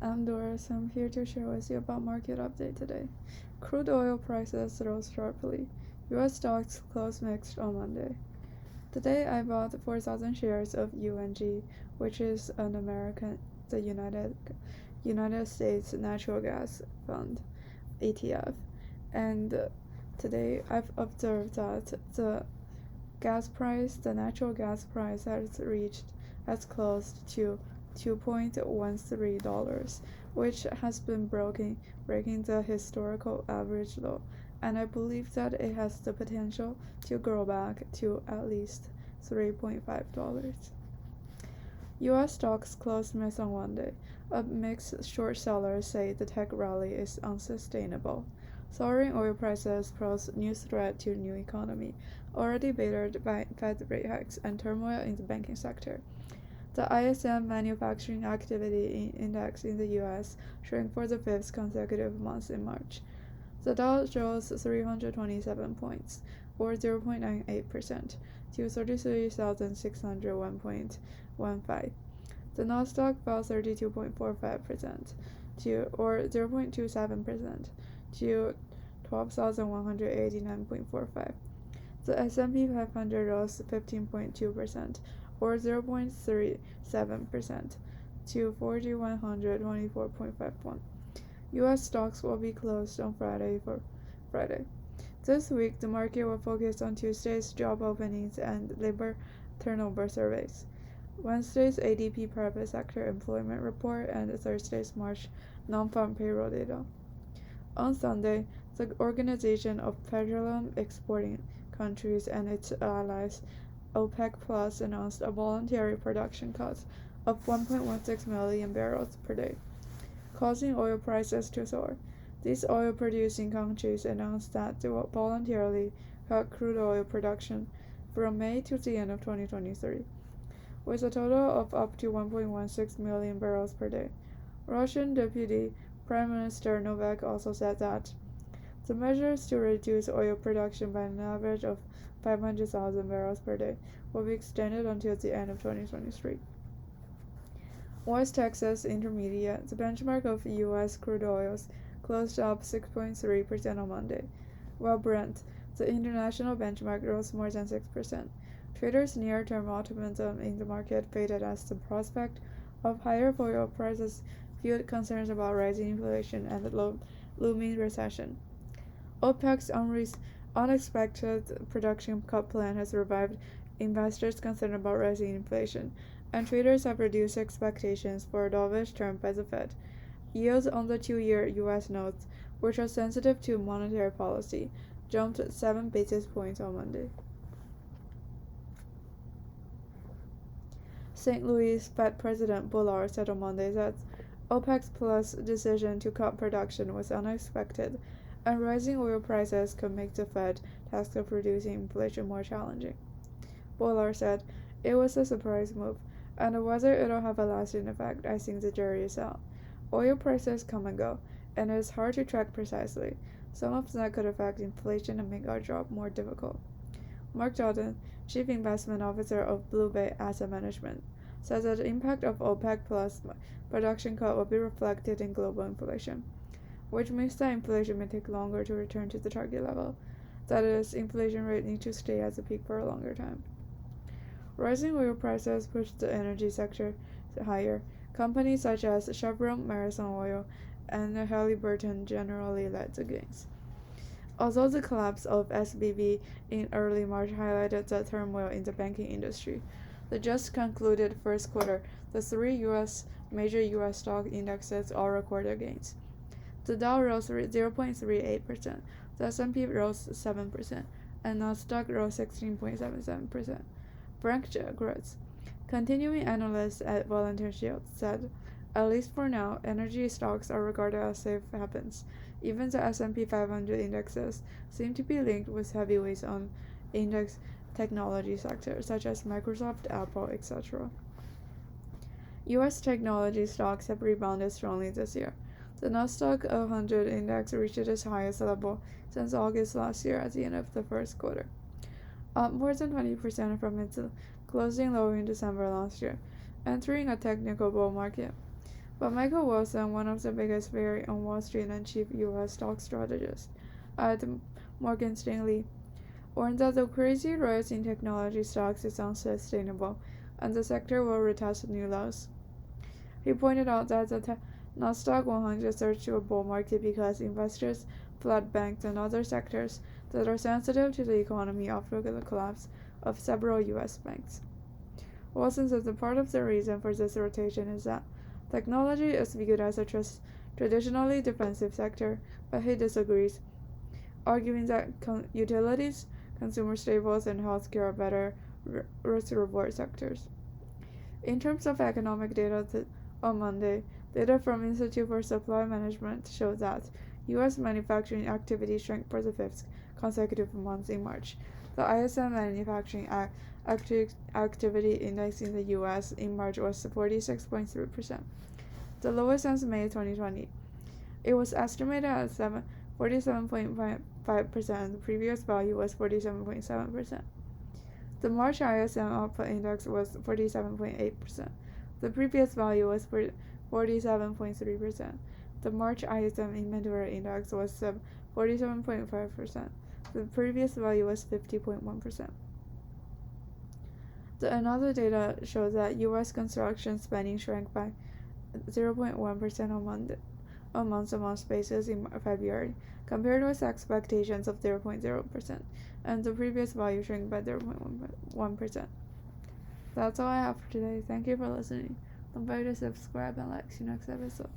I'm Doris. I'm here to share with you about market update today. Crude oil prices rose sharply. U.S. stocks closed mixed on Monday. Today I bought 4,000 shares of UNG, which is the United States Natural Gas Fund (ETF), and today I've observed that the natural gas price has closed to $2.13, which has been breaking the historical average low, and I believe that it has the potential to grow back to at least $3.5. U.S. stocks closed mixed on Monday. A mixed short sellers say the tech rally is unsustainable. Soaring oil prices pose new threat to new economy, already battered by Fed rate hikes and turmoil in the banking sector. The ISM Manufacturing Activity Index in the U.S. shrank for the fifth consecutive month in March. The Dow rose 327 points, or 0.98%, to 33,601.15. The Nasdaq fell 32.45%, or 0.27%, to 12,189.45. The S&P 500 rose 15.2%, or 0.37%, to 4,124.51. U.S. stocks will be closed on Friday. This week, the market will focus on Tuesday's job openings and labor turnover surveys, Wednesday's ADP private sector employment report, and Thursday's March non-farm payroll data. On Sunday, the Organization of Petroleum Exporting Countries and its allies, OPEC Plus, announced a voluntary production cut of 1.16 million barrels per day, causing oil prices to soar. These oil-producing countries announced that they will voluntarily cut crude oil production from May to the end of 2023, with a total of up to 1.16 million barrels per day. Russian Deputy Prime Minister Novak also said that the measures to reduce oil production by an average of 500,000 barrels per day will be extended until the end of 2023. West Texas Intermediate, the benchmark of U.S. crude oils, closed up 6.3% on Monday, while Brent, the international benchmark, rose more than 6%. Traders' near-term optimism in the market faded as the prospect of higher oil prices fueled concerns about rising inflation and the looming recession. OPEC's unexpected production cut plan has revived investors' concern about rising inflation, and traders have reduced expectations for a dovish turn by the Fed. Yields on the 2-year U.S. notes, which are sensitive to monetary policy, jumped 7 basis points on Monday. St. Louis Fed President Bullard said on Monday that OPEC Plus' decision to cut production was unexpected, and rising oil prices could make the Fed task of reducing inflation more challenging. Bullard said, "It was a surprise move, and whether it'll have a lasting effect, I think the jury is out. Oil prices come and go, and it is hard to track precisely. Some of that could affect inflation and make our job more difficult." Mark Jordan, Chief Investment Officer of Blue Bay Asset Management, said that the impact of OPEC Plus production cut will be reflected in global inflation, which means that inflation may take longer to return to the target level. That is, inflation rate needs to stay at the peak for a longer time. Rising oil prices pushed the energy sector higher. Companies such as Chevron, Marathon Oil, and Halliburton generally led the gains. Although the collapse of SBB in early March highlighted the turmoil in the banking industry, the just concluded first quarter, the three major U.S. stock indexes all recorded gains. The Dow rose 0.38%, the S&P rose 7%, and Nasdaq rose 16.77%. Frank Grutz, continuing analyst at voluntary, said, "At least for now, energy stocks are regarded as safe havens. Even the S&P 500 indexes seem to be linked with heavyweights on index technology sectors such as Microsoft, Apple, etc." U.S. technology stocks have rebounded strongly this year. The Nasdaq 100 index reached its highest level since August last year at the end of the first quarter, up more than 20% from its closing low in December last year, entering a technical bull market. But Michael Wilson, one of the biggest figures on Wall Street and chief U.S. stock strategist at Morgan Stanley, warned that the crazy rise in technology stocks is unsustainable, and the sector will retest new lows. He pointed out that the Nasdaq 100 surged to a bull market because investors fled banks and other sectors that are sensitive to the economy after the collapse of several U.S. banks. Wilson said that part of the reason for this rotation is that technology is viewed as a traditionally defensive sector, but he disagrees, arguing that utilities, consumer staples, and healthcare are better risk-reward sectors. In terms of economic data on Monday, data from Institute for Supply Management showed that U.S. manufacturing activity shrank for the fifth consecutive month in March. The ISM Manufacturing Activity Index in the U.S. in March was 46.3%, the lowest since May 2020. It was estimated at 47.5%, and the previous value was 47.7%. The March ISM Output Index was 47.8%. The previous value was 47.3%. The March ISM Inventory Index was 47.5%. The previous value was 50.1%. Another data shows that U.S. construction spending shrank by 0.1% on month-to-month basis in February, compared with expectations of 0.0%, and the previous value shrank by 0.1%. That's all I have for today. Thank you for listening. Don't forget to subscribe and like. See you next episode.